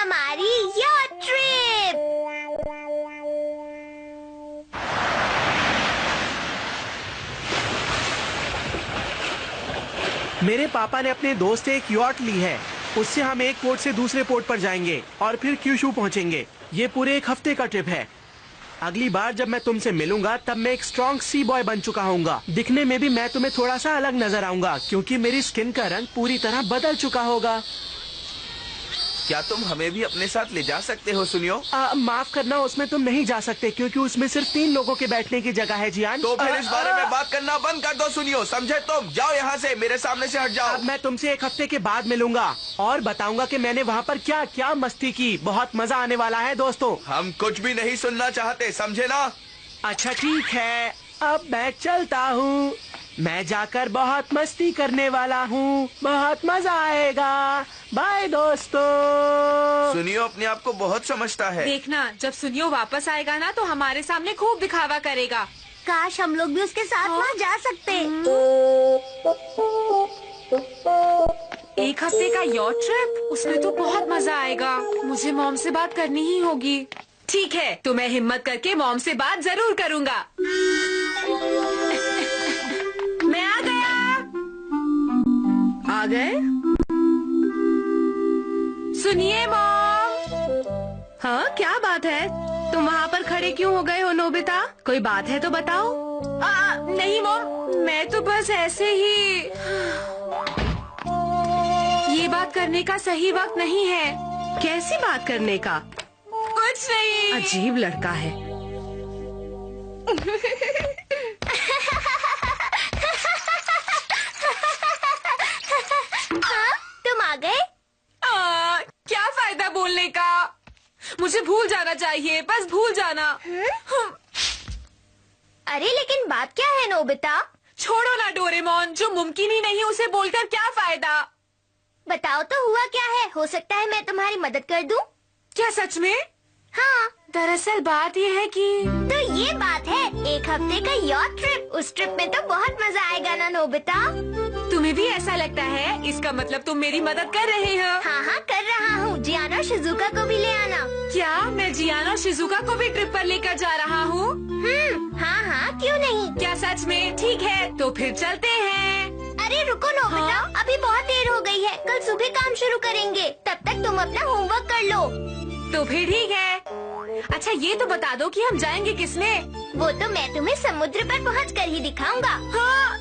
हमारी yacht trip. मेरे पापा ने अपने दोस्त से एक यॉट ली है। उससे हम एक पोर्ट से दूसरे पोर्ट पर जाएंगे और फिर क्यूशू पहुंचेंगे। ये पूरे एक हफ्ते का ट्रिप है। अगली बार जब मैं तुमसे मिलूंगा तब मैं एक स्ट्रॉन्ग सी बॉय बन चुका हूँगा। दिखने में भी मैं तुम्हें थोड़ा सा अलग नजर आऊंगा क्योंकि मेरी स्किन का रंग पूरी तरह बदल चुका होगा। क्या तुम हमें भी अपने साथ ले जा सकते हो सुनियो? माफ करना, उसमें तुम नहीं जा सकते क्योंकि उसमें सिर्फ 3 लोगों के बैठने की जगह है जियान। तो फिर इस बारे में बात करना बंद कर दो सुनियो, समझे? तुम जाओ यहाँ से, मेरे सामने से हट जाओ। अब मैं तुमसे एक हफ्ते के बाद मिलूंगा और बताऊंगा कि मैंने वहाँ पर क्या क्या मस्ती की। बहुत मजा आने वाला है दोस्तों। हम कुछ भी नहीं सुनना चाहते, समझे ना? अच्छा ठीक है, अब मैं चलता हूँ। मैं जाकर बहुत मस्ती करने वाला हूँ। बहुत मजा आएगा। बाय दोस्तों। सुनियो अपने आप को बहुत समझता है। देखना, जब सुनियो वापस आएगा ना तो हमारे सामने खूब दिखावा करेगा। काश हम लोग भी उसके साथ वहाँ जा सकते। एक हफ्ते का यॉट ट्रिप, उसमें तो बहुत मजा आएगा। मुझे मॉम से बात करनी ही होगी। ठीक है, तो मैं हिम्मत करके मॉम से बात जरूर करूँगा। मैं आ गया। आ गए? सुनिए मॉम। हाँ, क्या बात है? तुम वहाँ पर खड़े क्यों हो गए हो नोबिता? कोई बात है तो बताओ। नहीं मॉम, मैं तो बस ऐसे ही। ये बात करने का सही वक्त नहीं है। कैसी बात करने का? कुछ नहीं। अजीब लड़का है। हाँ, तुम आ गए? क्या फायदा बोलने का? मुझे भूल जाना चाहिए, बस भूल जाना। अरे लेकिन बात क्या है नोबिता? छोड़ो ना डोरेमोन, जो मुमकिन ही नहीं उसे बोलकर क्या फायदा? बताओ तो हुआ क्या है? हो सकता है मैं तुम्हारी मदद कर दूं। क्या सच में? हाँ। दरअसल बात ये है कि तो ये बात है, एक हफ्ते का यॉट ट्रिप। उस ट्रिप में तो बहुत मजा आएगा ना नोबिता? तुम्हें भी ऐसा लगता है? इसका मतलब तुम मेरी मदद कर रहे हो। हाँ हाँ कर रहा हूँ। जियान और शिजुका को भी ले आना। क्या मैं जियान और शिजुका को भी ट्रिप पर लेकर जा रहा हूँ? हाँ हाँ क्यों नहीं। क्या सच में? ठीक है, तो फिर चलते हैं। अरे रुको नोबिता, हाँ? अभी बहुत देर हो गई है। कल सुबह काम शुरू करेंगे, तब तक तुम अपना होमवर्क कर लो। तो फिर ठीक है। अच्छा ये तो बता दो कि हम जाएंगे किसमें? वो तो मैं तुम्हें समुद्र पर पहुंचकर ही दिखाऊंगा। हाँ?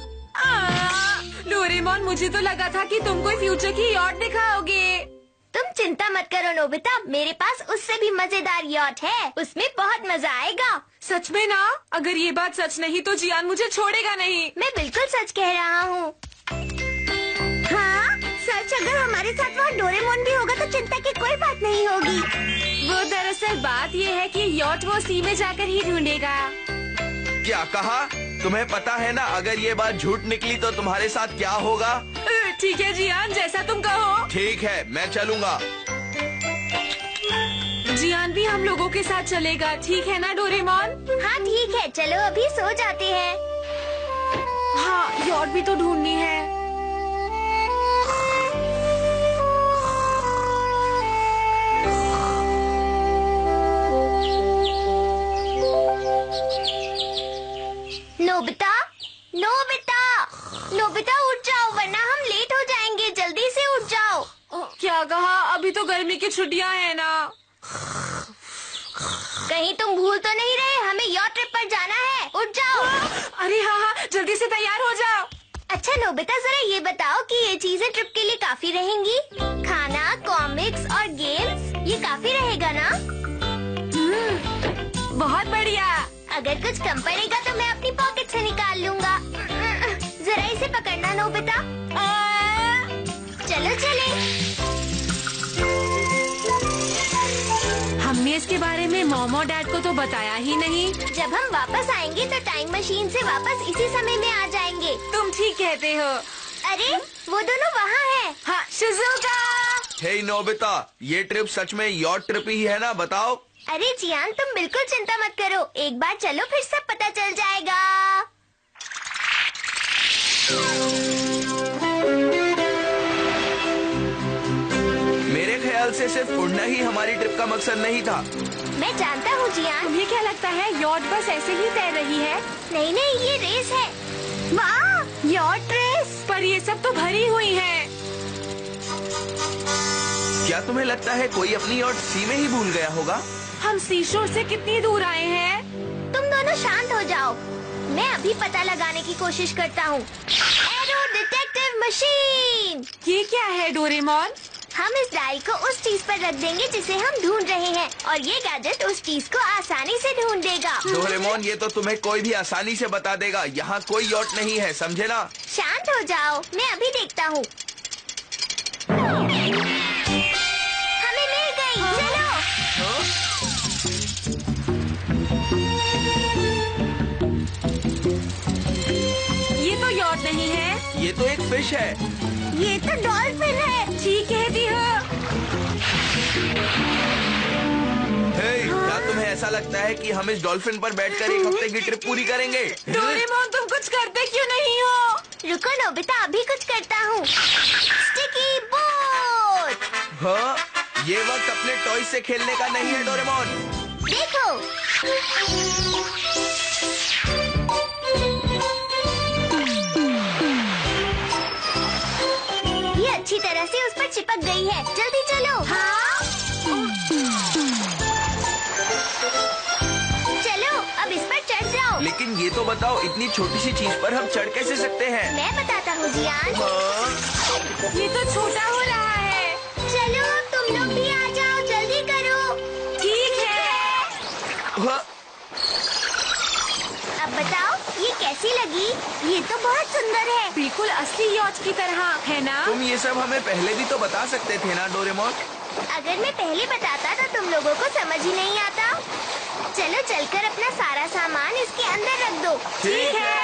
डोरेमोन, मुझे तो लगा था कि तुम कोई फ्यूचर की यॉट दिखाओगे। तुम चिंता मत करो नोबिता, मेरे पास उससे भी मजेदार यॉट है। उसमें बहुत मजा आएगा। सच में ना? अगर ये बात सच नहीं तो जियान मुझे छोड़ेगा नहीं। मैं बिल्कुल सच कह रहा हूँ। हाँ सच। अगर हमारे साथ वहाँ डोरेमोन भी होगा तो चिंता की कोई बात नहीं होगी। वो दरअसल बात ये है कि यॉट वो सी में जाकर ही ढूंढेगा। क्या कहा? तुम्हें पता है ना अगर ये बात झूठ निकली तो तुम्हारे साथ क्या होगा? ठीक है जियान, जैसा तुम कहो। ठीक है, मैं चलूँगा। जियान भी हम लोगों के साथ चलेगा, ठीक है ना डोरेमोन? हाँ ठीक है, चलो अभी सो जाते हैं। हाँ, यॉट भी तो ढूंढनी है। नोबिता, नोबिता, नोबिता उठ जाओ वरना हम लेट हो जाएंगे। जल्दी से उठ जाओ। क्या कहा? अभी तो गर्मी की छुट्टियां हैं ना। कहीं तुम भूल तो नहीं रहे? हमें यॉट ट्रिप पर जाना है। उठ जाओ। अरे हाँ हाँ, जल्दी से तैयार हो जाओ। अच्छा नोबिता, जरा ये बताओ कि ये चीजें ट्रिप के लिए काफी रहेंगी? खाना, कॉमिक्स और गेम्स, ये काफी रहेगा ना? बहुत बढ़िया। अगर कुछ कम पड़ेगा तो मैं अपनी पॉकेट से निकाल लूंगा। जरा इसे पकड़ना नोबिता। चलो चले। हमने इसके बारे में मॉम और डैड को तो बताया ही नहीं। जब हम वापस आएंगे तो टाइम मशीन से वापस इसी समय में आ जाएंगे। तुम ठीक कहते हो। अरे वो दोनों वहाँ हैं। हाँ, शिजुका। हे नोबिता, ये ट्रिप सच में यॉट ट्रिप ही है ना? बताओ। अरे जियान, तुम बिल्कुल चिंता मत करो। एक बार चलो फिर सब पता चल जाएगा। मेरे ख्याल से सिर्फ उड़ना ही हमारी ट्रिप का मकसद नहीं था। मैं जानता हूँ जियान। तुम्हें क्या लगता है यॉट बस ऐसे ही तैर रही है? नहीं नहीं, ये रेस है। वाह, यॉट रेस। पर ये सब तो भरी हुई है। क्या तुम्हें लगता है कोई अपनी यॉट सी में ही भूल गया होगा? हम सी शोर से कितनी दूर आए हैं? तुम दोनों शांत हो जाओ, मैं अभी पता लगाने की कोशिश करता हूँ। Arrow detective machine. ये क्या है डोरेमोन? हम इस डायल को उस चीज पर रख देंगे जिसे हम ढूंढ रहे हैं, और ये गैजेट उस चीज को आसानी से ढूंढ देगा। डोरेमोन, ये तो तुम्हें कोई भी आसानी से बता देगा। यहाँ कोई यॉट नहीं है, समझे ना? शांत हो जाओ, मैं अभी देखता हूँ। हमें मिल गई। चलो। ये तो यॉट नहीं है। ये तो एक फिश है। ये तो डॉल्फिन है। ठीक कहती हो। हे, क्या तुम्हें ऐसा लगता है कि हम इस डॉल्फिन पर बैठकर एक हफ्ते की ट्रिप पूरी करेंगे? डोरेमोन, तुम कुछ करते क्यों नहीं हो? रुको नोबिता, अभी कुछ करता हूँ। Sticky boat. हाँ, ये वक्त अपने टॉयज से खेलने का नहीं है डोरेमोन। देखो। ये अच्छी तरह से उस पर चिपक गई है। जल्दी चलो। हाँ? चलो, अब इस पर चढ़ जाओ। लेकिन ये तो बताओ, इतनी छोटी सी चीज पर हम चढ़ कैसे सकते हैं? मैं बताता हूँ जियान। हाँ? ये तो छोटा हो रहा है। चलो, तुम लोग भी आ जाओ, जल्दी करो। ठीक है। हाँ? अब बताओ, ये कैसी लगी? ये तो बहुत सुंदर है। बिल्कुल असली यॉट की तरह है ना? तुम ये सब हमें पहले भी तो बता सकते थे ना डोरेमोन? अगर मैं पहले बताता तो तुम लोगों को समझ ही नहीं आता। चलो चलकर अपना सारा सामान इसके अंदर रख दो। ठीक है।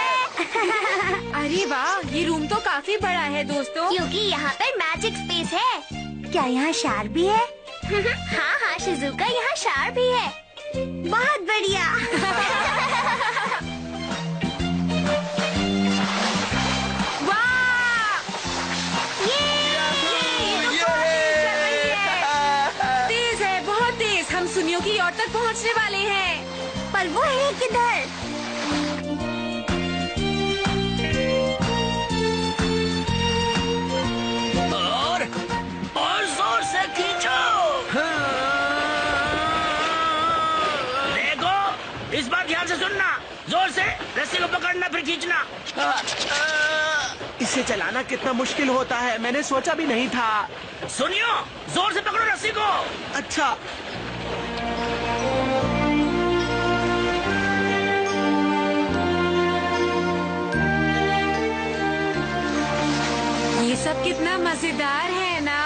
अरे वाह, ये रूम तो काफी बड़ा है दोस्तों। क्योंकि यहाँ पर मैजिक स्पेस है। क्या यहाँ शार भी है? हाँ हाँ शिजुका, यहाँ शार भी है। बहुत बढ़िया। वाह! तेज है, बहुत तेज। हम सुनियो की यॉट तक पहुँचने वाले हैं। पर वो है किधर? और जोर से खींचो। देखो, इस बार ध्यान से सुनना। जोर से रस्सी को पकड़ना, फिर खींचना। इसे चलाना कितना मुश्किल होता है, मैंने सोचा भी नहीं था। सुनियो, जोर से पकड़ो रस्सी को। अच्छा। ये सब कितना मजेदार है ना?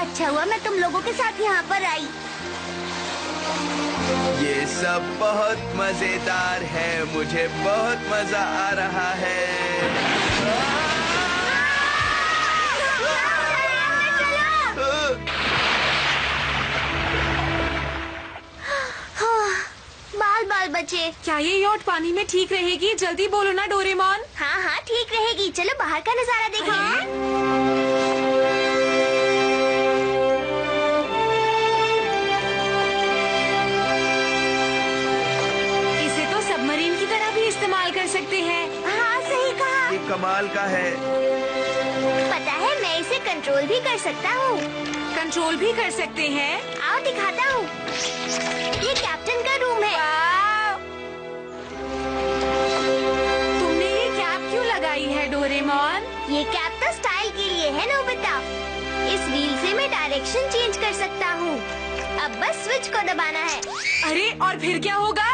अच्छा हुआ मैं तुम लोगों के साथ यहाँ पर आई। ये सब बहुत मजेदार है, मुझे बहुत मजा आ रहा है। बाल बाल बचे। क्या ये यॉट पानी में ठीक रहेगी? जल्दी बोलो ना डोरेमोन। हाँ हाँ ठीक रहेगी। चलो बाहर का नजारा देखो। इसे तो सबमरीन की तरह भी इस्तेमाल कर सकते हैं। हाँ सही कहा। ये कमाल का है। पता है, मैं इसे कंट्रोल भी कर सकता हूँ। कंट्रोल भी कर सकते हैं। आओ दिखाता हूँ। ये कैप्टन का रूम है। वाव! तुमने ये कैप क्यों लगाई है डोरेमोन? ये कैप तो स्टाइल के लिए है नोबिता। इस व्हील से मैं डायरेक्शन चेंज कर सकता हूँ। अब बस स्विच को दबाना है। अरे और फिर क्या होगा?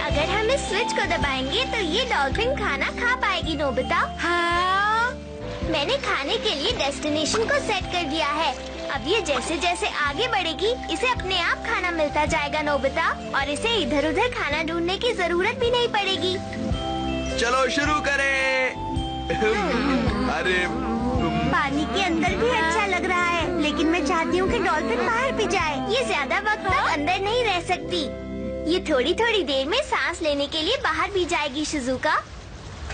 अगर हम इस स्विच को दबाएंगे तो ये डॉल्फिन खाना खा पाएगी नोबिता। हाँ? मैंने खाने के लिए डेस्टिनेशन को सेट कर दिया है। अब ये जैसे जैसे आगे बढ़ेगी इसे अपने आप खाना मिलता जाएगा नोबिता, और इसे इधर उधर खाना ढूंढने की जरूरत भी नहीं पड़ेगी। चलो शुरू करें। अरे पानी के अंदर भी अच्छा लग रहा है, लेकिन मैं चाहती हूँ कि डॉल्फिन बाहर भी जाए। ये ज्यादा वक्त तक अंदर नहीं रह सकती। ये थोड़ी थोड़ी देर में सांस लेने के लिए बाहर भी जाएगी शिजुका।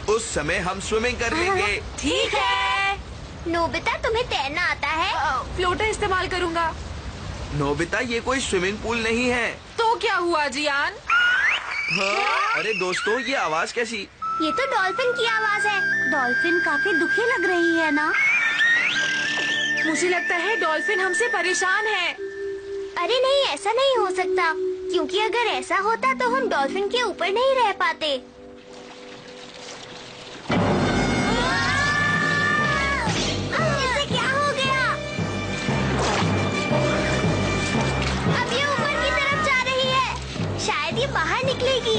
उस समय हम स्विमिंग कर लेंगे। ठीक है। नोबिता, तुम्हें तैरना आता है? फ्लोटर इस्तेमाल करूँगा। नोबिता, ये कोई स्विमिंग पूल नहीं है। तो क्या हुआ जियान? हाँ? अरे दोस्तों, ये आवाज कैसी? ये तो डॉल्फिन की आवाज है। डॉल्फिन काफी दुखी लग रही है ना? मुझे लगता है डॉल्फिन हमसे परेशान है। अरे नहीं, ऐसा नहीं हो सकता, क्योंकि अगर ऐसा होता तो हम डॉल्फिन के ऊपर नहीं रह पाते। इसे क्या हो गया? अब ये ऊपर की तरफ जा रही है। शायद ये बाहर निकलेगी।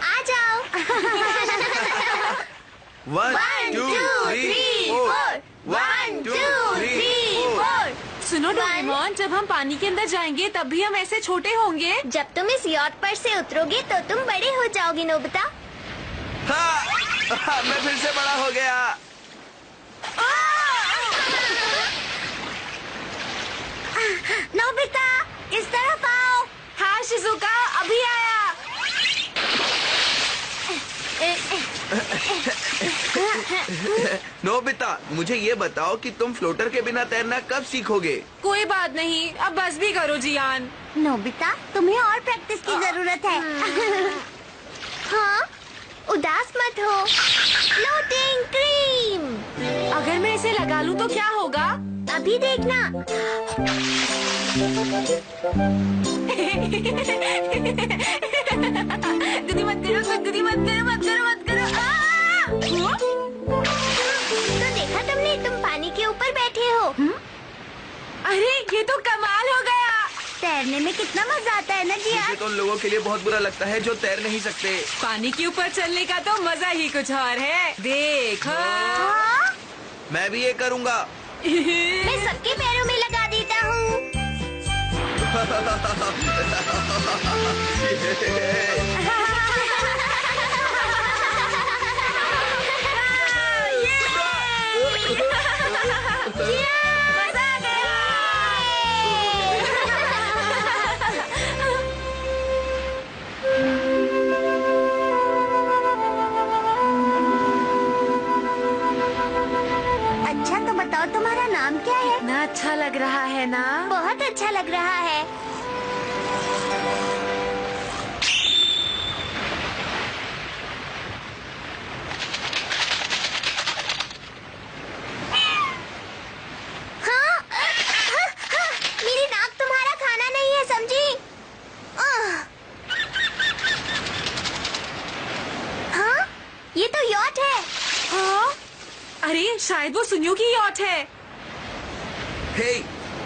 आ जाओ। 1 2 3 4 1 2 3 4। सुनो डोरेमोन, जब हम पानी के अंदर जाएंगे तब भी हम ऐसे छोटे होंगे। जब तुम इस यॉट पर से उतरोगे तो तुम बड़े हो जाओगे नोबिता। हाँ, मैं फिर से बड़ा हो गया। नोबिता, इस तरफ आओ। हाँ शिजुका, अभी आया। नोबिता, मुझे ये बताओ कि तुम फ्लोटर के बिना तैरना कब सीखोगे? कोई बात नहीं, अब बस भी करो जियान। नोबिता, तुम्हें और प्रैक्टिस की जरूरत है। हाँ, उदास मत हो। Floating cream. अगर मैं इसे लगा लूँ तो क्या होगा? अभी देखना। गुदी मत करो, गुदी मत करो, मत करो, मत करो। तो देखा तुमने, तुम पानी के ऊपर बैठे हो। अरे ये तो कमाल हो गया। तैरने में कितना मजा आता है ना जी मुझे तो उन लोगों के लिए बहुत बुरा लगता है जो तैर नहीं सकते। पानी के ऊपर चलने का तो मजा ही कुछ और है। देखो। हाँ? मैं भी ये करूँगा। मैं सबके पैरों में लगा देता हूँ। मजा आ गया। अच्छा, तो बताओ तुम्हारा नाम क्या है? ना अच्छा लग रहा है ना? बहुत अच्छा लग रहा है। हाँ? मेरी नाक तुम्हारा खाना नहीं है, समझी? हाँ? ये तो यॉट है। हाँ? अरे शायद वो सुनियो की यॉट है। हे,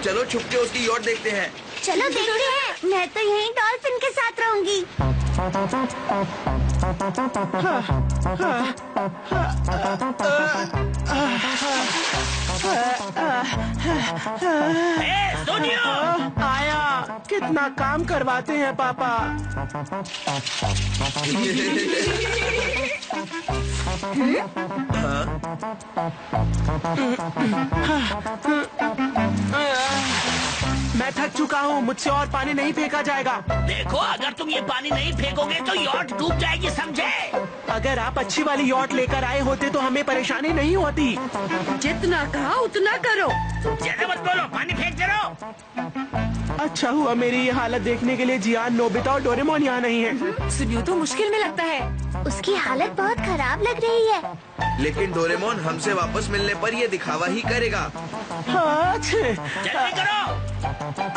चलो छुप के उसकी यॉट देखते हैं। चलो देखते हैं। मैं तो यहीं डॉल्फिन के साथ रहूंगी। सुनियो। आया। कितना काम करवाते हैं पापा। मैं थक चुका हूँ, मुझसे और पानी नहीं फेंका जाएगा। देखो, अगर तुम ये पानी नहीं फेंकोगे तो यॉट डूब जाएगी, समझे? अगर आप अच्छी वाली यॉट लेकर आए होते तो हमें परेशानी नहीं होती। जितना कहा उतना करो। ज्यादा मत बोलो, पानी फेंकते रहो। अच्छा हुआ मेरी ये हालत देखने के लिए जियान, नोबिता और डोरेमोन यहाँ नहीं है। सुनियो तो मुश्किल में लगता है। उसकी हालत बहुत खराब लग रही है। लेकिन डोरेमोन हमसे वापस मिलने पर ये दिखावा ही करेगा। हाँ, जल्दी करो।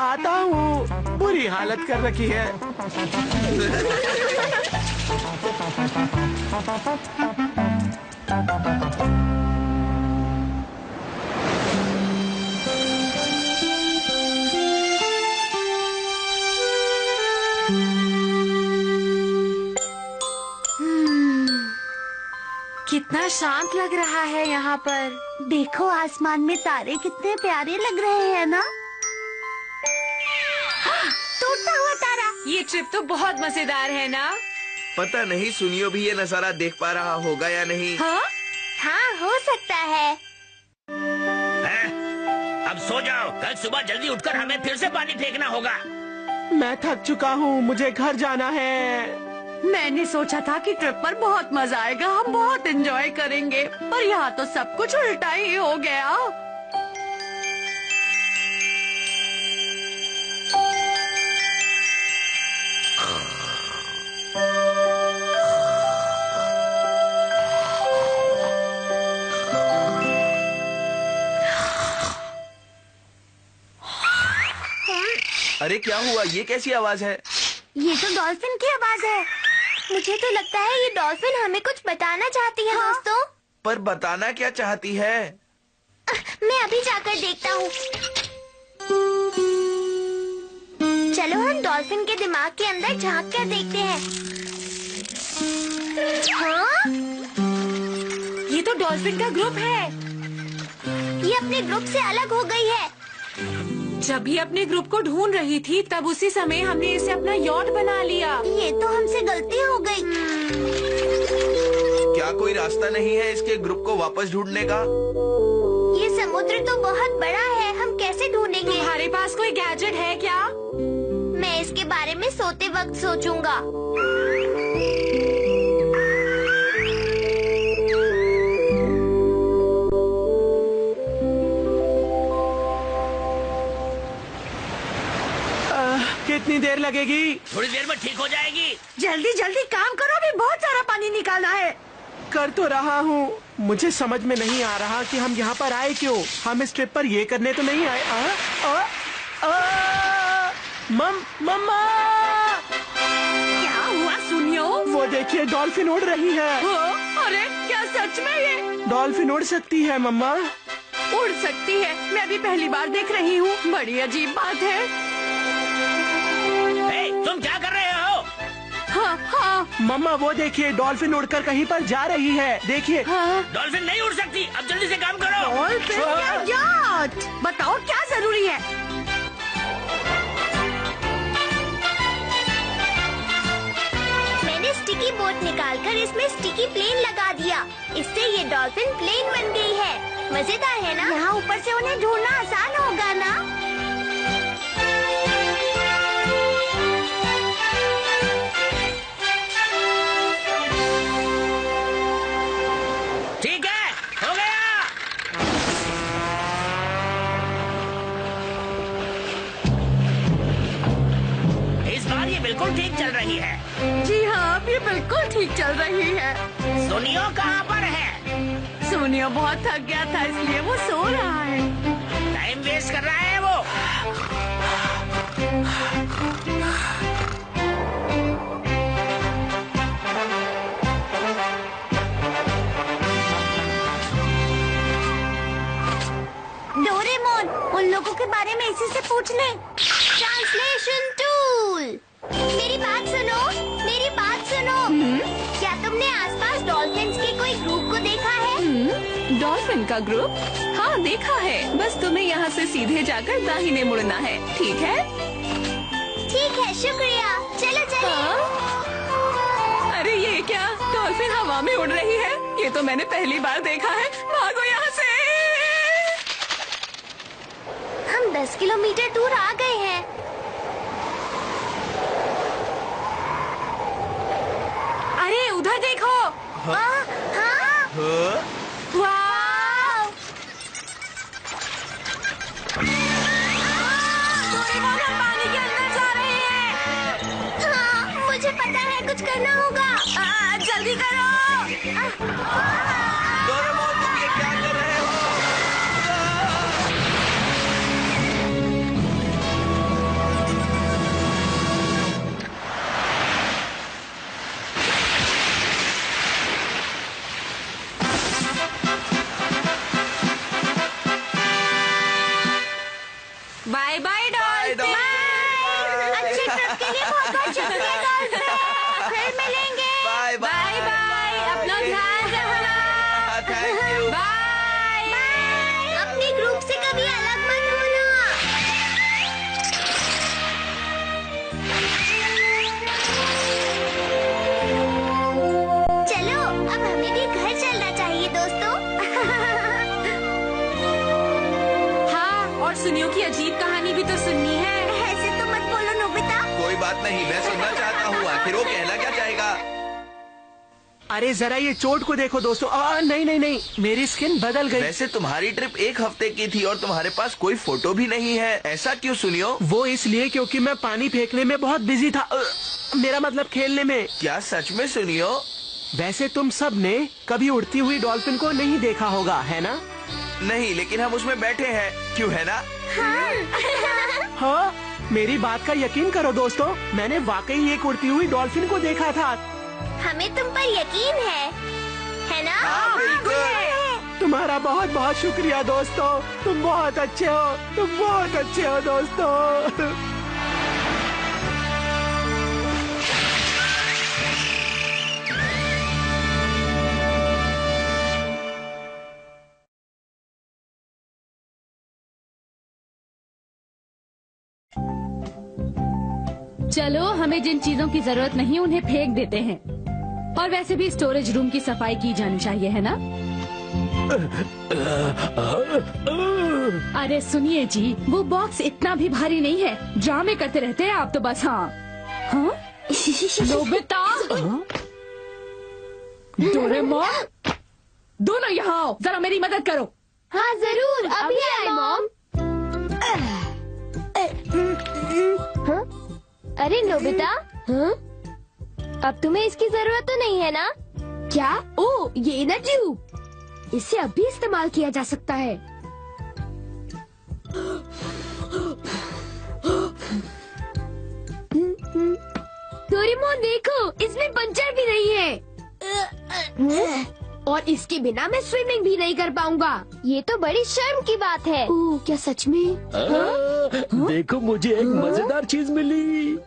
आता हूँ। बुरी हालत कर रखी है। कितना शांत लग रहा है यहाँ पर। देखो आसमान में तारे कितने प्यारे लग रहे हैं ना। टूटता हुआ तारा। ये ट्रिप तो बहुत मजेदार है ना। पता नहीं सुनियो भी ये नजारा देख पा रहा होगा या नहीं। हाँ हाँ हो सकता है। हैं? अब सो जाओ, कल सुबह जल्दी उठकर हमें फिर से पानी फेंकना होगा। मैं थक चुका हूँ, मुझे घर जाना है। मैंने सोचा था कि ट्रिप पर बहुत मजा आएगा, हम बहुत एंजॉय करेंगे, पर यहाँ तो सब कुछ उल्टा ही हो गया। अरे क्या हुआ, ये कैसी आवाज है? ये तो डॉल्फिन की आवाज है। मुझे तो लगता है ये डॉल्फिन हमें कुछ बताना चाहती है। हाँ? दोस्तों, पर बताना क्या चाहती है? मैं अभी जाकर देखता हूँ। चलो हम डॉल्फिन के दिमाग के अंदर झांक कर देखते हैं। हाँ? ये तो डॉल्फिन का ग्रुप है। ये अपने ग्रुप से अलग हो गई है। जब ये अपने ग्रुप को ढूंढ रही थी तब उसी समय हमने इसे अपना यॉट बना लिया। ये तो हमसे गलती हो गई। क्या कोई रास्ता नहीं है इसके ग्रुप को वापस ढूंढने का? ये समुद्र तो बहुत बड़ा है, हम कैसे ढूंढेंगे? तुम्हारे पास कोई गैजेट है क्या? मैं इसके बारे में सोते वक्त सोचूंगा। कितनी देर लगेगी? थोड़ी देर में ठीक हो जाएगी। जल्दी जल्दी काम करो, अभी बहुत सारा पानी निकालना है। कर तो रहा हूँ, मुझे समझ में नहीं आ रहा कि हम यहाँ पर आए क्यों। हम इस ट्रिप पर ये करने तो नहीं आए। मम्मा! क्या हुआ सुनियो? वो देखिए, डॉल्फिन उड़ रही है। अरे क्या सच में ये डॉल्फिन उड़ सकती है मम्मा? उड़ सकती है? मैं भी पहली बार देख रही हूँ, बड़ी अजीब बात है। तुम क्या कर रहे हो? हाँ हाँ मम्मा वो देखिए, डॉल्फिन उड़कर कहीं पर जा रही है। देखिए। हाँ। डॉल्फिन नहीं उड़ सकती, अब जल्दी से काम करो। डॉल्फिन या याट? बताओ क्या जरूरी है? मैंने स्टिकी बोट निकालकर इसमें स्टिकी प्लेन लगा दिया। इससे ये डॉल्फिन प्लेन बन गई है। मजेदार है ना? यहाँ ऊपर से उन्हें ढूंढना आसान होगा ना? ठीक है, हो गया। इस बार ये बिल्कुल ठीक चल रही है। जी हाँ, अब ये बिल्कुल ठीक चल रही है। सोनियो कहाँ पर है? सोनिया बहुत थक गया था इसलिए वो सो रहा है। टाइम वेस्ट कर रहा है वो। डोरेमोन, उन लोगों के बारे में इसी से पूछ ले। Translation tool. मेरी बात सुनो, मेरी बात सुनो। क्या तुमने आसपास डॉल्फिन्स के कोई ग्रुप को देखा है? डॉल्फिन का ग्रुप? हाँ देखा है, बस तुम्हें यहाँ से सीधे जाकर दाहिने मुड़ना है, ठीक है? ठीक है, शुक्रिया। चलो चलो। हाँ? अरे ये क्या, डॉल्फिन हवा में उड़ रही है? ये तो मैंने पहली बार देखा है। भागो यहाँ से। हम 10 किलोमीटर दूर आ गए हैं। अरे उधर देखो। हाँ? हाँ? वाह! डोरेमोन, हम पानी के अंदर जा रहे हैं। हाँ, मुझे पता है, कुछ करना होगा। जल्दी करो। डोरेमोन, तुम ये क्या कर रहे हो? Bye bye dolphin. अच्छे ट्रिप के लिए बहुत बहुत शुक्रिया डॉल्फिन। फिर मिलेंगे। बाय बाय बाय, अपना ध्यान रखना। Thank you. बाय। अपने ग्रुप से कभी अलग मत होना। चलो अब हमें भी घर चलना चाहिए दोस्तों। हाँ, और सुनियो की अजीब कहानी भी तो सुननी है। ऐसे तो मत बोलो नोबिता। कोई बात नहीं, मैं सुनना चाहता हूँ। आखिर वो कहना क्या चाहेगा? अरे जरा ये चोट को देखो दोस्तों। नहीं नहीं नहीं, मेरी स्किन बदल गई। वैसे तुम्हारी ट्रिप 1 हफ्ते की थी और तुम्हारे पास कोई फोटो भी नहीं है। ऐसा क्यों सुनियो? वो इसलिए क्योंकि मैं पानी फेंकने में बहुत बिजी था। मेरा मतलब खेलने में। क्या सच में सुनियो? वैसे तुम सब ने कभी उड़ती हुई डॉल्फिन को नहीं देखा होगा, है ना? नहीं, लेकिन हम उसमें बैठे हैं, क्यों है ना? हाँ, मेरी बात का यकीन करो दोस्तों, मैंने वाकई एक उड़ती हुई डॉल्फिन को देखा था। हमें तुम पर यकीन है ना? हाँ, बिल्कुल। तुम्हारा बहुत बहुत शुक्रिया दोस्तों, तुम बहुत अच्छे हो, तुम बहुत अच्छे हो दोस्तों। चलो, हमें जिन चीजों की जरूरत नहीं उन्हें फेंक देते हैं। और वैसे भी स्टोरेज रूम की सफाई की जानी चाहिए, है ना? अरे सुनिए जी, वो बॉक्स इतना भी भारी नहीं है। ड्रामे करते रहते हैं आप तो बस। हाँ हाँ नोबिता, डोरेमोन, दोनों यहाँ आओ, जरा मेरी मदद करो। हाँ जरूर, अभी आए मॉम। अरे नोबिता, हाँ? अब तुम्हें इसकी जरूरत तो नहीं है ना? क्या? ओ, ये ना ट्यूब, इसे अब भी इस्तेमाल किया जा सकता है। डोरेमोन देखो, इसमें पंचर भी नहीं है। और इसके बिना मैं स्विमिंग भी नहीं कर पाऊंगा। ये तो बड़ी शर्म की बात है। ओह, क्या सच में? देखो, मुझे एक मजेदार चीज मिली।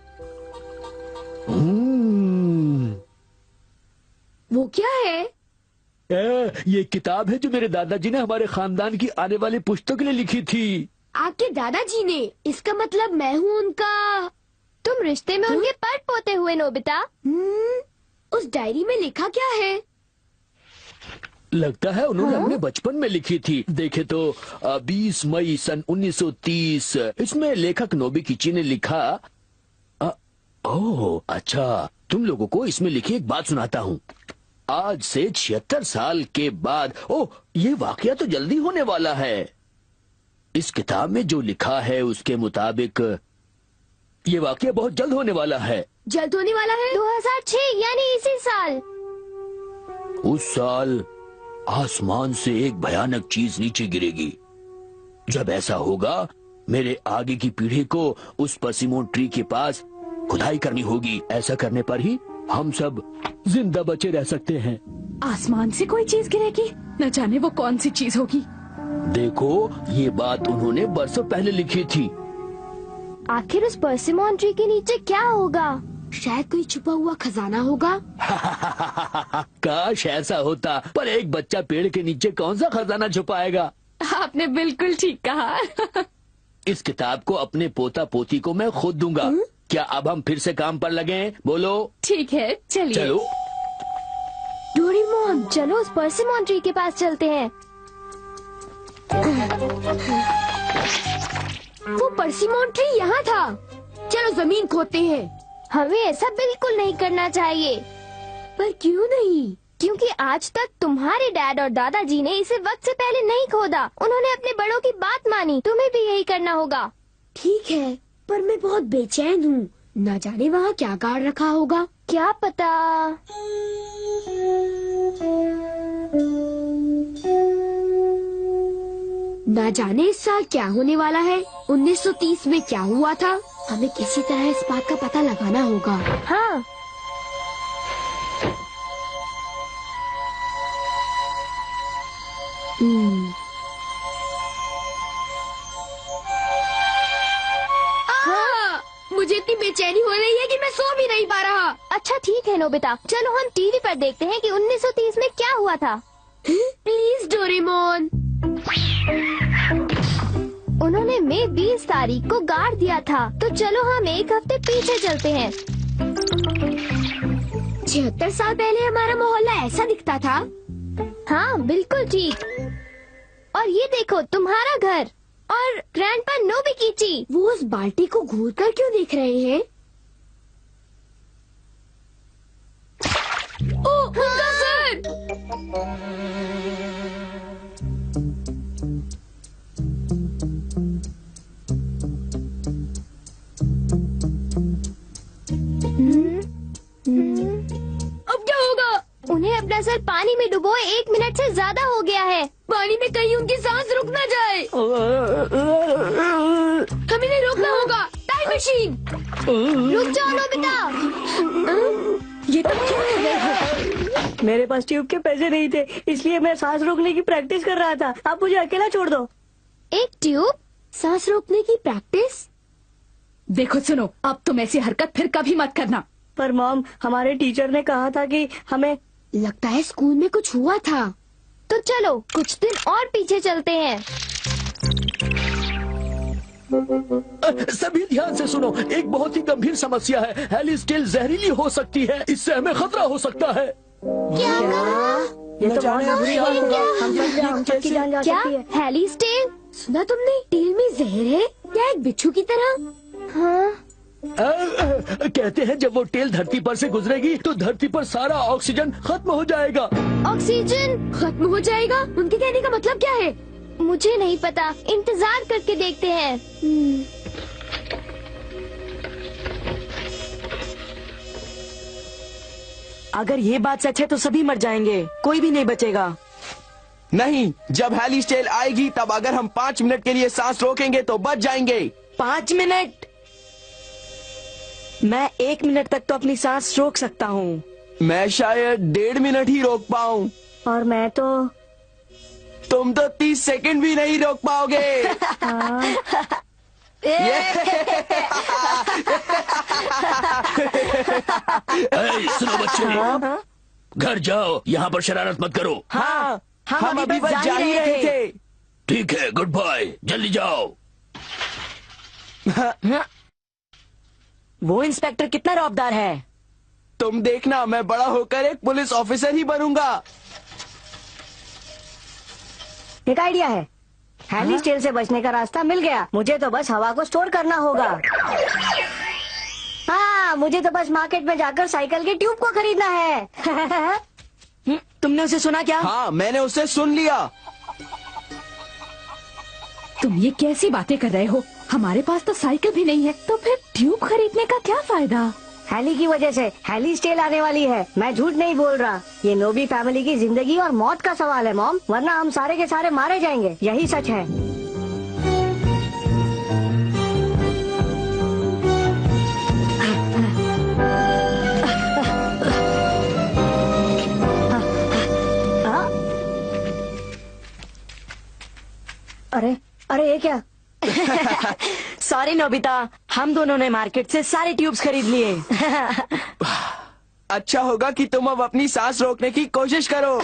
वो क्या है? ये किताब है जो मेरे दादाजी ने हमारे खानदान की आने वाली पुश्तों के लिए लिखी थी। आपके दादाजी ने? इसका मतलब मैं हूँ उनका। तुम रिश्ते में उनके पर पोते हुए नोबिता। उस डायरी में लिखा क्या है? लगता है उन्होंने अपने बचपन में लिखी थी। देखे तो 20 मई सन 1930। इसमें लेखक नोबिकिची ने लिखा। ओह अच्छा, तुम लोगों को इसमें लिखी एक बात सुनाता हूँ। आज से 76 साल के बाद, ओह ये वाकया तो जल्दी होने वाला है। इस किताब में जो लिखा है उसके मुताबिक ये वाकया बहुत जल्द होने वाला है। जल्द होने वाला है? 2006 यानी इसी साल। उस साल आसमान से एक भयानक चीज नीचे गिरेगी। जब ऐसा होगा, मेरे आगे की पीढ़ी को उस परसिमोन ट्री के पास खुदाई करनी होगी। ऐसा करने पर ही हम सब जिंदा बचे रह सकते हैं। आसमान से कोई चीज गिरेगी? न जाने वो कौन सी चीज होगी। देखो, ये बात उन्होंने बरसों पहले लिखी थी। आखिर उस परसिमोन ट्री के नीचे क्या होगा? शायद कोई छुपा हुआ खजाना होगा। काश ऐसा होता, पर एक बच्चा पेड़ के नीचे कौन सा खजाना छुपाएगा? आपने बिल्कुल ठीक कहा। इस किताब को अपने पोता पोती को मैं खुद दूंगा। क्या अब हम फिर से काम पर लगे? बोलो। ठीक है, चलिए। चलो। डोरेमोन, चलो उस परसिमोन ट्री के पास चलते हैं। वो परसिमोन ट्री यहाँ था। चलो जमीन खोदते हैं। हमें ऐसा बिल्कुल नहीं करना चाहिए। पर क्यों नहीं? क्योंकि आज तक तुम्हारे डैड और दादाजी ने इसे वक्त से पहले नहीं खोदा। उन्होंने अपने बड़ों की बात मानी। तुम्हें भी यही करना होगा। ठीक है, पर मैं बहुत बेचैन हूँ। न जाने वहाँ क्या गाड़ रखा होगा। क्या पता। न जाने इस साल क्या होने वाला है। 1930 में क्या हुआ था? हमें किसी तरह इस बात का पता लगाना होगा। हाँ, हाँ, मुझे इतनी बेचैनी हो रही है कि मैं सो भी नहीं पा रहा। अच्छा ठीक है नोबिता, चलो हम टीवी पर देखते हैं कि 1930 में क्या हुआ था। Please Doraemon. उन्होंने मई 20 तारीख को गाड़ दिया था, तो चलो हम एक हफ्ते पीछे चलते हैं। 76 साल पहले हमारा मोहल्ला ऐसा दिखता था। हाँ बिल्कुल ठीक। और ये देखो तुम्हारा घर और ग्रैंडपा नोबिकिची। वो उस बाल्टी को घूर कर क्यों देख रहे हैं? ओह, उनका सर! अब क्या होगा? उन्हें अपना सर पानी में डुबोए 1 मिनट से ज्यादा हो गया है। पानी में कहीं उनकी सांस रुक ना जाए। हमें इन्हें रोकना होगा। Time machine. रुक जाओ नोबिता। ये तो क्या है? मेरे पास ट्यूब के पैसे नहीं थे, इसलिए मैं सांस रोकने की प्रैक्टिस कर रहा था। आप मुझे अकेला छोड़ दो। एक ट्यूब? सांस रोकने की प्रैक्टिस? देखो सुनो, अब तुम ऐसी हरकत फिर कभी मत करना। पर मॉम, हमारे टीचर ने कहा था कि हमें। लगता है स्कूल में कुछ हुआ था। तो चलो कुछ दिन और पीछे चलते हैं। सभी ध्यान से सुनो, एक बहुत ही गंभीर समस्या है। हेलिस टेल जहरीली हो सकती है, इससे हमें खतरा हो सकता है। क्या कहा? ये तो बहुत बुरी बात है। हम सबकी जान जा क्या? सकती है। हेलिस टेल? सुना तुमने? टेल में जहर है या एक बिच्छू की तरह? हाँ। कहते हैं जब वो टेल धरती पर से गुजरेगी तो धरती पर सारा ऑक्सीजन खत्म हो जाएगा। ऑक्सीजन खत्म हो जाएगा? उनके कहने का मतलब क्या है? मुझे नहीं पता, इंतजार करके देखते हैं। अगर ये बात सच है तो सभी मर जाएंगे, कोई भी नहीं बचेगा। नहीं, जब हेलिस टेल आएगी तब अगर हम 5 मिनट के लिए सांस रोकेंगे तो बच जाएंगे। 5 मिनट? मैं 1 मिनट तक तो अपनी सांस रोक सकता हूँ। मैं शायद 1.5 मिनट ही रोक पाऊँ। और मैं तो। तुम तो 30 सेकंड भी नहीं रोक पाओगे। सुनो बच्चे, घर जाओ, यहाँ पर शरारत मत करो। हाँ, हम अभी बस जा ही रहे थे। ठीक है, गुड बाय, जल्दी जाओ। वो इंस्पेक्टर कितना रौबदार है। तुम देखना, मैं बड़ा होकर एक पुलिस ऑफिसर ही बनूंगा। एक आइडिया है। हेलिस टेल से बचने का रास्ता मिल गया। मुझे तो बस हवा को स्टोर करना होगा। हाँ, मुझे तो बस मार्केट में जाकर साइकिल के ट्यूब को खरीदना है। तुमने उसे सुना क्या? हाँ, मैंने उसे सुन लिया। तुम ये कैसी बातें कर रहे हो? हमारे पास तो साइकिल भी नहीं है, तो फिर ट्यूब खरीदने का क्या फायदा? हेली की वजह से हेलिस टेल आने वाली है। मैं झूठ नहीं बोल रहा। ये नोबी फैमिली की जिंदगी और मौत का सवाल है मॉम, वरना हम सारे के सारे मारे जाएंगे। यही सच है। अरे अरे, ये क्या? सॉरी नोबिता, हम दोनों ने मार्केट से सारे ट्यूब्स खरीद लिए। अच्छा होगा कि तुम अब अपनी सांस रोकने की कोशिश करो।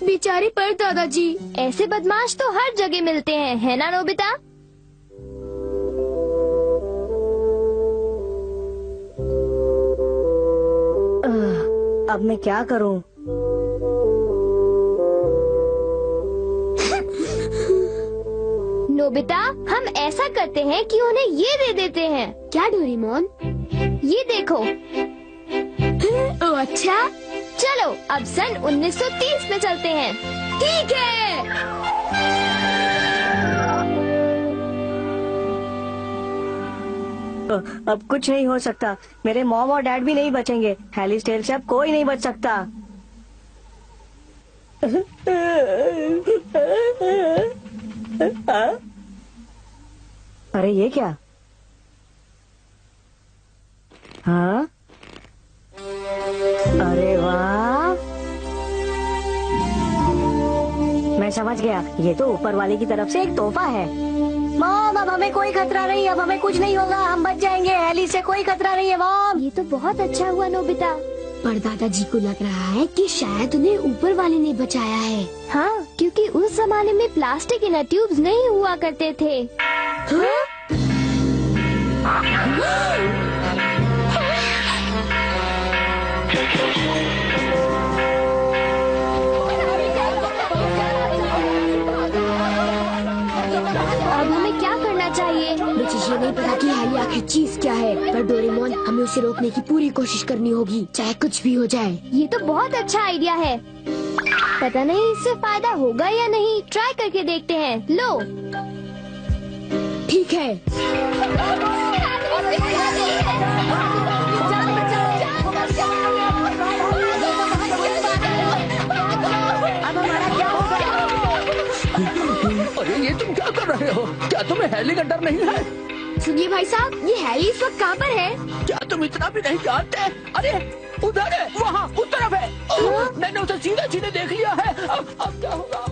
बेचारे पर दादाजी, ऐसे बदमाश तो हर जगह मिलते हैं, है ना नोबिता? अब मैं क्या करूं? नोबिता, हम ऐसा करते हैं कि उन्हें ये दे देते हैं। क्या डोरेमोन? ये देखो। ओह अच्छा, चलो अब सन 1930 में चलते हैं। ठीक है। अब कुछ नहीं हो सकता। मेरे मॉम और डैड भी नहीं बचेंगे। हेलिस टेल से अब कोई नहीं बच सकता। अरे ये क्या? हाँ, अरे वाह, मैं मैं समझ गया, ये तो ऊपर वाले की तरफ से एक तोहफा है। मॉम, अब हमें कोई खतरा नहीं, अब हमें कुछ नहीं होगा, हम बच जाएंगे। हेली से कोई खतरा नहीं है मॉम। ये तो बहुत अच्छा हुआ नोबिता। पर दादाजी को लग रहा है कि शायद उन्हें ऊपर वाले ने बचाया है। हाँ, क्योंकि उस जमाने में प्लास्टिक इनर ट्यूब्स नहीं हुआ करते थे। हाँ? अब हमें क्या करना चाहिए? मुझे ये नहीं पता कि हेली आखिर चीज क्या है, पर डोरेमोन हमें उसे रोकने की पूरी कोशिश करनी होगी, चाहे कुछ भी हो जाए। ये तो बहुत अच्छा आइडिया है। पता नहीं इससे फायदा होगा या नहीं, ट्राई करके देखते हैं। लो, ठीक है। अब हमारा क्या होगा? अरे ये तुम क्या कर रहे हो? क्या तुम्हें हेली का डर नहीं है? सुनिए भाई साहब, ये हेली इस वक्त कहाँ पर है? क्या तुम इतना भी नहीं जानते? अरे उधर है, वहाँ उस तरफ है। मैंने उसे सीधे सीधे देख लिया है। अब क्या होगा?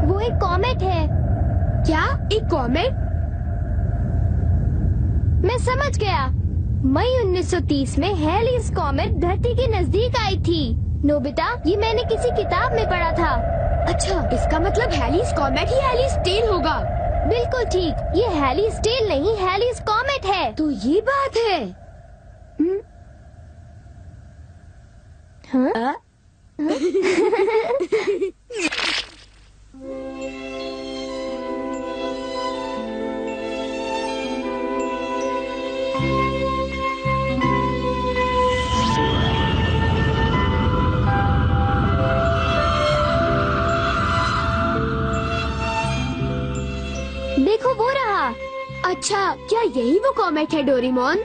वो एक कॉमेट है। क्या? एक कॉमेट? मैं समझ गया। मई 1930 में हेलीज कॉमेट धरती के नजदीक आई थी। नोबिता, ये मैंने किसी किताब में पढ़ा था। अच्छा, इसका मतलब हेलीज कॉमेट ही हेलीज टेल होगा। बिल्कुल ठीक, ये हेलीज टेल नहीं, हेलीज कॉमेट है। तो ये बात है। हाँ? देखो वो रहा। अच्छा, क्या यही वो कॉमेट है डोरेमोन?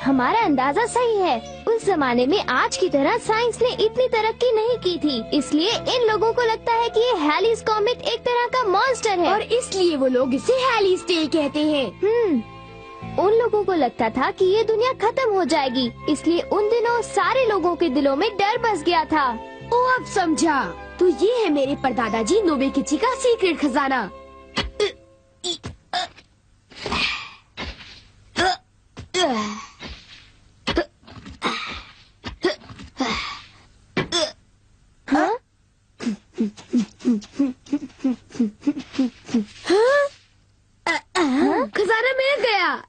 हमारा अंदाजा सही है। उस जमाने में आज की तरह साइंस ने इतनी तरक्की नहीं की थी, इसलिए इन लोगों को लगता है कि ये हेलीज कॉमेट एक तरह का मॉन्स्टर है, और इसलिए वो लोग इसे हेलीज टेल कहते हैं। उन लोगों को लगता था कि ये दुनिया खत्म हो जाएगी, इसलिए उन दिनों सारे लोगों के दिलों में डर बस गया था। ओ, अब समझा। तो ये है मेरे परदादाजी नोबिकिची का सीक्रेट खजाना। हाँ? खजाना मिल गया।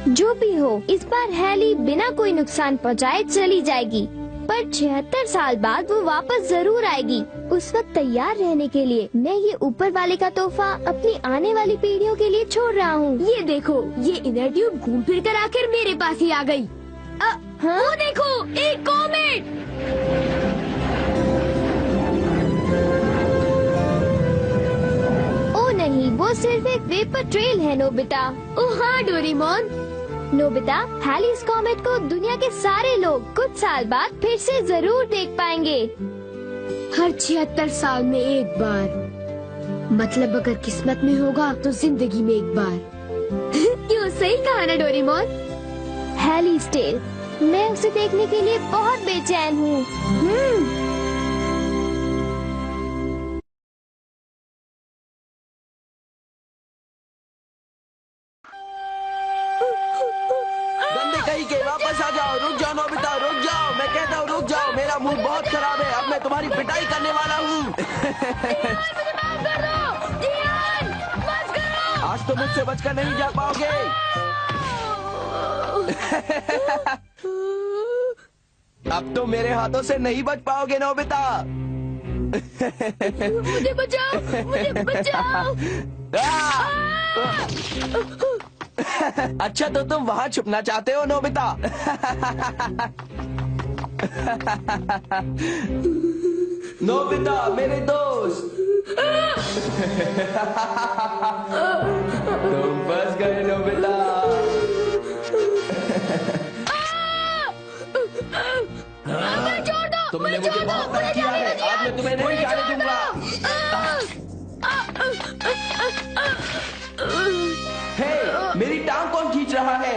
जो भी हो, इस बार हेली बिना कोई नुकसान पहुंचाए चली जाएगी, पर 76 साल बाद वो वापस जरूर आएगी। उस वक्त तैयार रहने के लिए मैं ये ऊपर वाले का तोहफा अपनी आने वाली पीढ़ियों के लिए छोड़ रहा हूँ। ये देखो, ये इनर ट्यूब घूम फिर कर आकर मेरे पास ही आ गई। हाँ? वो देखो, एक कॉमेट। ओ नहीं, वो सिर्फ एक वेपर ट्रेल है नोबिता। ओ हाँ डोरेमोन। नोबिता, हेलीज कॉमेट को दुनिया के सारे लोग कुछ साल बाद फिर से जरूर देख पाएंगे। हर 76 साल में एक बार। मतलब अगर किस्मत में होगा तो जिंदगी में एक बार। क्यों, सही कहा ना डोरेमोन? हेलीज टेल, मैं उसे देखने के लिए बहुत बेचैन हूँ। गंदे कहीं के, वापस आ जाओ। रुक जाओ नोबिता, रुक जाओ। मैं कहता हूँ रुक जाओ, मेरा मूड बहुत खराब है। अब मैं तुम्हारी पिटाई करने वाला हूँ। आज तो मुझसे बचकर नहीं जा पाओगे। अब तो मेरे हाथों से नहीं बच पाओगे नोबिता। मुझे बचाओ, मुझे बचाओ। अच्छा, तो तुम वहाँ छुपना चाहते हो नोबिता? नोबिता मेरे दोस्त। तुम फंस गए नोबिता। तुमने मुझे बहुत तंग किया है, आज मैं तुम्हें नहीं जाने दूंगा। हे, मेरी टांग कौन खींच रहा है?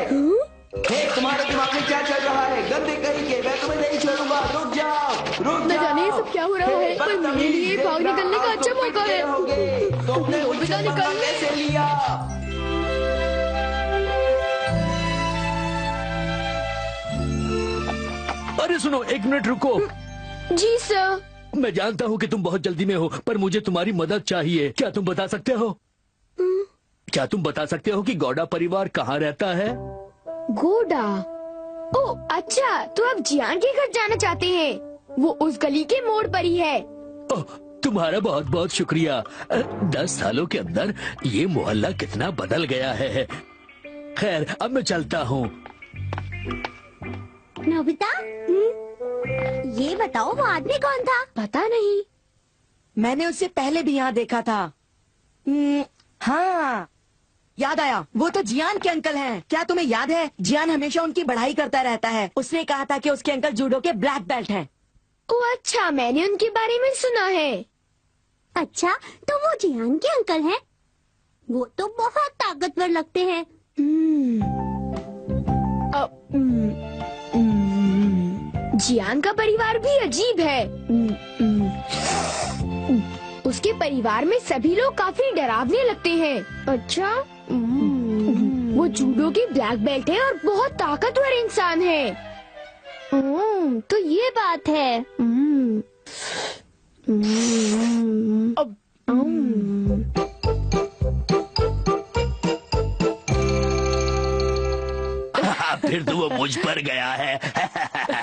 हे, तुम्हारे दिमाग में क्या चल रहा है? गंदे कहीं के, मैं तुम्हें नहीं छोड़ूंगा। रुक जाओ, रुक न जाओ। जाने ये सब क्या हो रहा है, पर मेरे लिए भाग निकलने का अच्छा मौका है। तुमने मुझसे पंगा कैसे लिया? अरे सुनो, एक मिनट रुको। जी सर। मैं जानता हूँ कि तुम बहुत जल्दी में हो, पर मुझे तुम्हारी मदद चाहिए। क्या तुम बता सकते हो? क्या तुम बता सकते हो कि गौड़ा परिवार कहाँ रहता है? गोडा? ओह अच्छा, तो आप जियान के घर जाना चाहते हैं? वो उस गली के मोड़ पर ही है। ओह, तुम्हारा बहुत बहुत शुक्रिया। 10 सालों के अंदर ये मोहल्ला कितना बदल गया है। खैर, अब मैं चलता हूँ। नोबिता, ये बताओ वो आदमी कौन था? पता नहीं। मैंने उससे पहले भी यहाँ देखा था। हाँ, याद आया, वो तो जियान के अंकल हैं। क्या तुम्हें याद है, जियान हमेशा उनकी बढ़ाई करता रहता है। उसने कहा था कि उसके अंकल जूडो के ब्लैक बेल्ट हैं। ओह अच्छा, मैंने उनके बारे में सुना है। अच्छा, तो वो जियान के अंकल हैं? वो तो बहुत ताकतवर लगते हैं। जियान का परिवार भी अजीब है। उसके परिवार में सभी लोग काफी डरावने लगते हैं। अच्छा, वो जूडो की ब्लैक बेल्ट है और बहुत ताकतवर इंसान है। तो ये बात है। फिर तो वो मुझ पर गया है।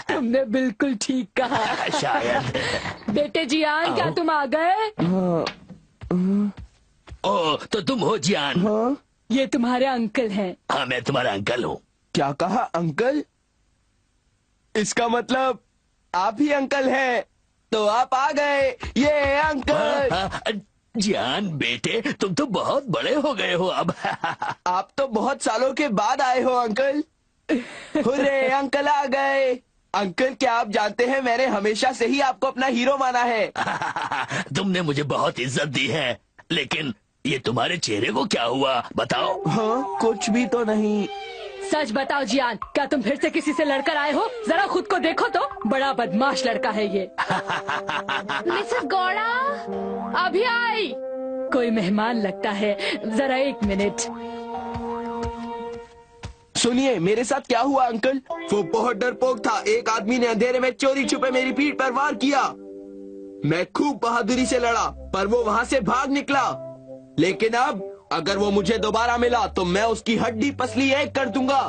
तुमने बिल्कुल ठीक कहा। शायद। बेटे जियान, क्या तुम आ गए? ओ, तो तुम हो जियान? हाँ? ये तुम्हारे अंकल हैं। हाँ, मैं तुम्हारा अंकल हूँ। क्या कहा अंकल? इसका मतलब आप ही अंकल हैं। तो आप आ गए। ये अंकल। जियान बेटे, तुम तो बहुत बड़े हो गए हो अब। आप तो बहुत सालों के बाद आए हो अंकल। हुर्रे, अंकल आ गए। अंकल, क्या आप जानते हैं, मैंने हमेशा से ही आपको अपना हीरो माना है। तुमने मुझे बहुत इज्जत दी है, लेकिन ये तुम्हारे चेहरे को क्या हुआ बताओ? हाँ, कुछ भी तो नहीं। सच बताओ जियान, क्या तुम फिर से किसी से लड़कर आए हो? जरा खुद को देखो तो, बड़ा बदमाश लड़का है ये। मिसेस गौड़ा, अभी आई। कोई मेहमान लगता है, जरा 1 मिनट। सुनिए, मेरे साथ क्या हुआ अंकल? वो बहुत डरपोक था। एक आदमी ने अंधेरे में चोरी छुपे मेरी पीठ पर वार किया। मैं खूब बहादुरी से लड़ा, पर वो वहाँ से भाग निकला। लेकिन अब अगर वो मुझे दोबारा मिला तो मैं उसकी हड्डी पसली एक कर दूंगा।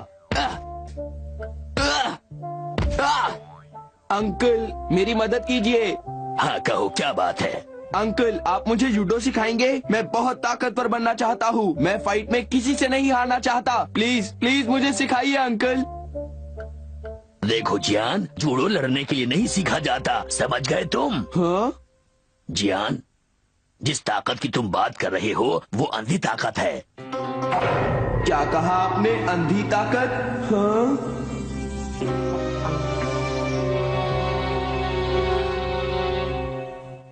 अंकल, मेरी मदद कीजिए। हाँ, कहो क्या बात है? अंकल, आप मुझे जूडो सिखाएंगे? मैं बहुत ताकतवर बनना चाहता हूँ। मैं फाइट में किसी से नहीं हारना चाहता। प्लीज प्लीज मुझे सिखाइए अंकल। देखो जियान, जूडो लड़ने के लिए नहीं सीखा जाता, समझ गए तुम? हाँ? जियान, जिस ताकत की तुम बात कर रहे हो वो अंधी ताकत है। क्या कहा आपने? अंधी ताकत? हाँ?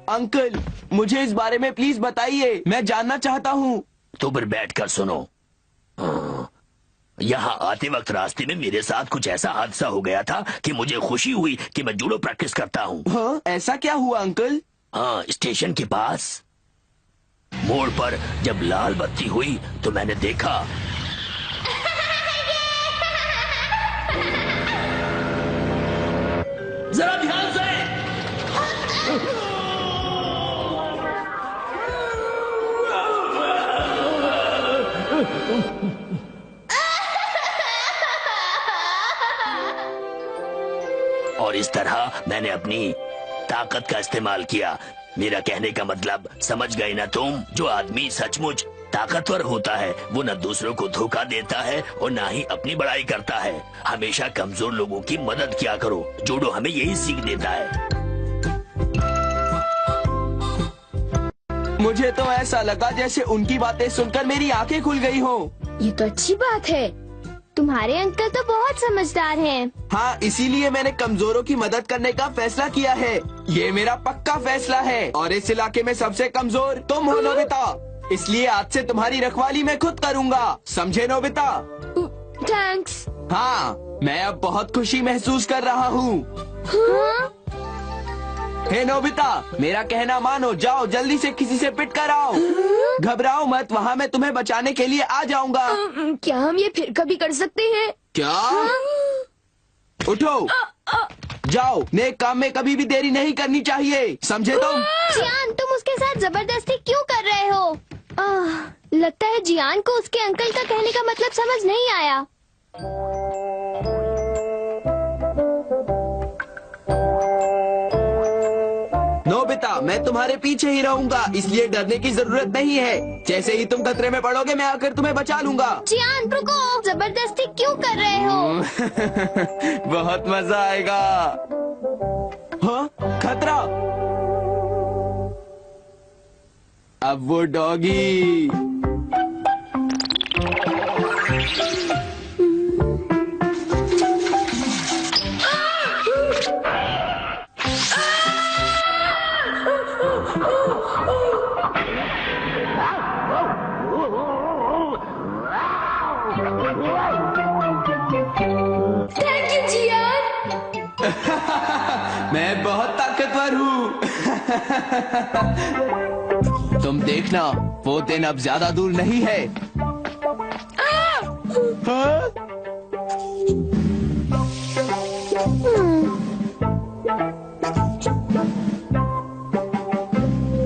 अंकल, मुझे इस बारे में प्लीज बताइए, मैं जानना चाहता हूँ। तो फिर बैठकर सुनो। यहाँ आते वक्त रास्ते में मेरे साथ कुछ ऐसा हादसा हो गया था कि मुझे खुशी हुई कि मैं जूडो प्रैक्टिस करता हूँ। हाँ? ऐसा क्या हुआ अंकल? हाँ, स्टेशन के पास मोड़ पर जब लाल बत्ती हुई तो मैंने देखा जरा ध्यान से। और इस तरह मैंने अपनी ताकत का इस्तेमाल किया। मेरा कहने का मतलब समझ गए ना तुम? जो आदमी सचमुच ताकतवर होता है वो न दूसरों को धोखा देता है और न ही अपनी बड़ाई करता है। हमेशा कमजोर लोगों की मदद किया करो। जूडो हमें यही सीख देता है। मुझे तो ऐसा लगा जैसे उनकी बातें सुनकर मेरी आंखें खुल गई हो। ये तो अच्छी बात है। तुम्हारे अंकल तो बहुत समझदार हैं। हाँ, इसीलिए मैंने कमजोरों की मदद करने का फैसला किया है। ये मेरा पक्का फैसला है और इस इलाके में सबसे कमजोर तुम हो नोबिता। इसलिए आज से तुम्हारी रखवाली मैं खुद करूँगा, समझे नोबिता? थैंक्स। हाँ, मैं अब बहुत खुशी महसूस कर रहा हूँ। हाँ? हे नोबिता, मेरा कहना मानो, जाओ जल्दी से किसी से पिट कर आओ। घबराओ मत, वहाँ मैं तुम्हें बचाने के लिए आ जाऊंगा। क्या हम ये फिर कभी कर सकते हैं? क्या? उठो, जाओ, नेक काम में कभी भी देरी नहीं करनी चाहिए, समझे तुम? जियान, तुम उसके साथ जबरदस्ती क्यों कर रहे हो? लगता है जियान को उसके अंकल का कहने का मतलब समझ नहीं आया। नोबिता, मैं तुम्हारे पीछे ही रहूंगा, इसलिए डरने की जरूरत नहीं है। जैसे ही तुम खतरे में पड़ोगे मैं आकर तुम्हें बचा लूंगा। जियान रुको, जबरदस्ती क्यों कर रहे हो? बहुत मजा आएगा। हाँ, खतरा। अब वो डॉगी। थैंक यू जियान। मैं बहुत ताकतवर हूँ। तुम देखना, वो दिन अब ज्यादा दूर नहीं है। हाँ?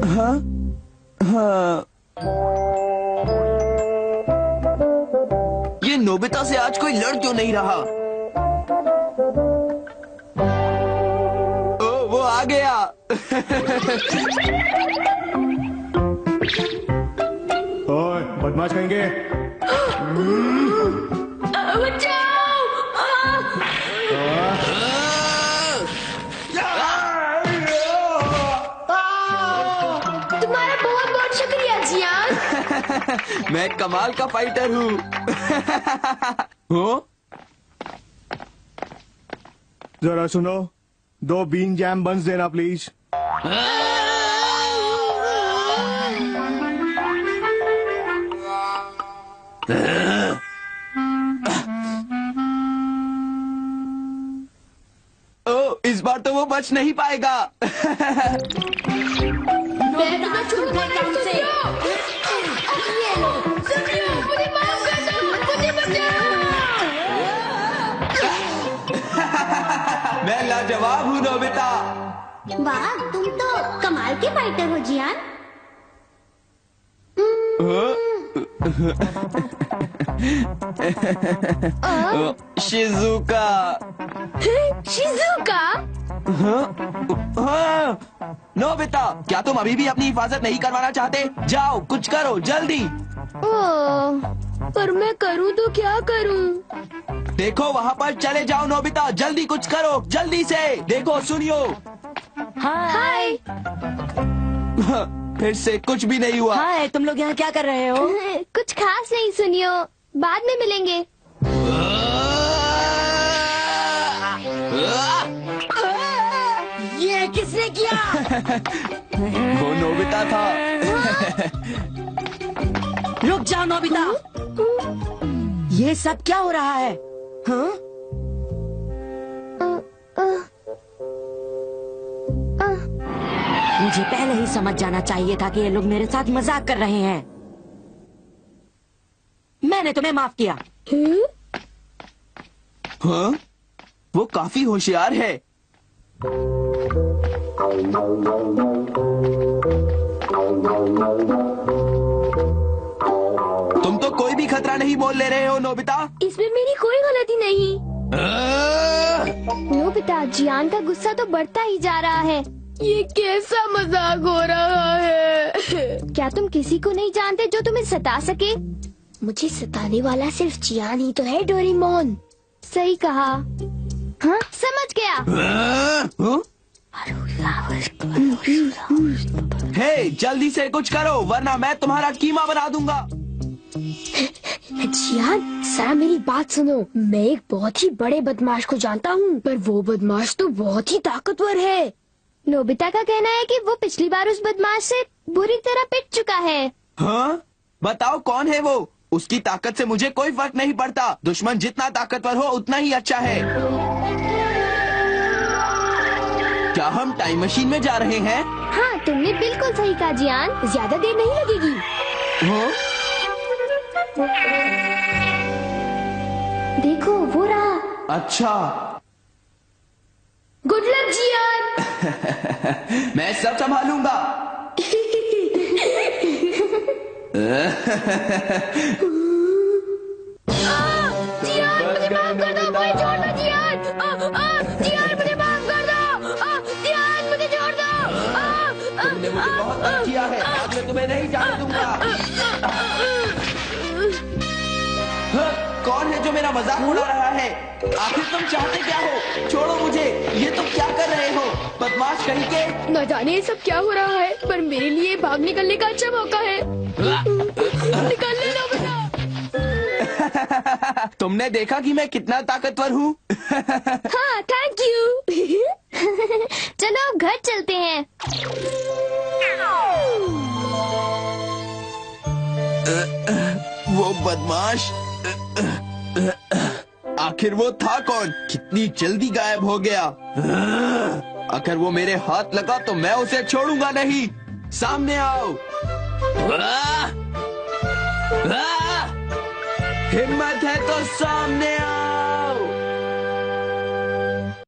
हाँ? हाँ? ये नोबिता से आज कोई लड़ क्यों नहीं रहा? ओ, वो आ गया। ओए, बदमाश कहेंगे। तुम्हारा बहुत बहुत शुक्रिया जियान। मैं कमाल का फाइटर हूँ। हो? जरा सुनो, 2 बीन जैम बंस देना प्लीज। ओ, इस बार तो वो बच नहीं पाएगा। मैं लाजवाब हूँ नोबिता। वाह, तुम तो कमाल के फाइटर हो जियान। शिजुका। शिजुका? हाँ। नोबिता, क्या तुम अभी भी अपनी हिफाजत नहीं करवाना चाहते? जाओ, कुछ करो जल्दी। पर मैं करूँ तो क्या करूँ? देखो वहाँ पर चले जाओ नोबिता, जल्दी कुछ करो, जल्दी से। देखो, सुनियो। हाय। फिर से कुछ भी नहीं हुआ। हाय, तुम लोग यहाँ क्या कर रहे हो? कुछ खास नहीं सुनियो, बाद में मिलेंगे। ये किसने किया? वो नोबिता था। रुक जाओ नोबिता। ये सब क्या हो रहा है? हाँ? मुझे पहले ही समझ जाना चाहिए था कि ये लोग मेरे साथ मजाक कर रहे हैं। मैंने तुम्हें माफ किया। हाँ? वो काफी होशियार है। तुम तो कोई भी खतरा नहीं मोल ले रहे हो नोबिता। इसमें मेरी कोई गलती नहीं। नोबिता, जियान का गुस्सा तो बढ़ता ही जा रहा है। ये कैसा मजाक हो रहा है? क्या तुम किसी को नहीं जानते जो तुम्हें सता सके? मुझे सताने वाला सिर्फ जियान ही तो है, डोरेमोन। सही कहा। हाँ, समझ गया। हे, जल्दी से कुछ करो वरना मैं तुम्हारा कीमा बना दूंगा। जियान, जरा मेरी बात सुनो। मैं एक बहुत ही बड़े बदमाश को जानता हूँ, पर वो बदमाश तो बहुत ही ताकतवर है। नोबिता का कहना है कि वो पिछली बार उस बदमाश से बुरी तरह पिट चुका है। हाँ? बताओ कौन है वो? उसकी ताकत से मुझे कोई फर्क नहीं पड़ता। दुश्मन जितना ताकतवर हो उतना ही अच्छा है। क्या हम टाइम मशीन में जा रहे हैं? हाँ, तुमने बिल्कुल सही कहा जियान, ज्यादा देर नहीं लगेगी। हाँ? देखो वो रहा। अच्छा। गुड लक जियान। मैं सब संभालूंगा। जियान मुझे माफ कर दो, मुझे छोड़ दो जियान। जियान मुझे माफ कर दो। जियान मुझे छोड़ दो। तुमने मुझे बहुत तंग किया है, अब मैं तुम्हें नहीं जाने दूंगा। हाँ, कौन है जो मेरा मजाक उड़ा रहा है? आखिर तुम चाहते क्या हो? छोड़ो मुझे। ये तुम क्या कर रहे हो, बदमाश कहीं के? न जाने ये सब क्या हो रहा है, पर मेरे लिए भाग निकलने का अच्छा मौका है। निकल लेना बेटा। तुमने देखा कि मैं कितना ताकतवर हूँ? हाँ, थैंक यू। चलो अब घर चलते हैं। वो बदमाश, आखिर वो था कौन? कितनी जल्दी गायब हो गया। अगर वो मेरे हाथ लगा तो मैं उसे छोड़ूंगा नहीं। सामने आओ। हिम्मत है तो सामने आओ।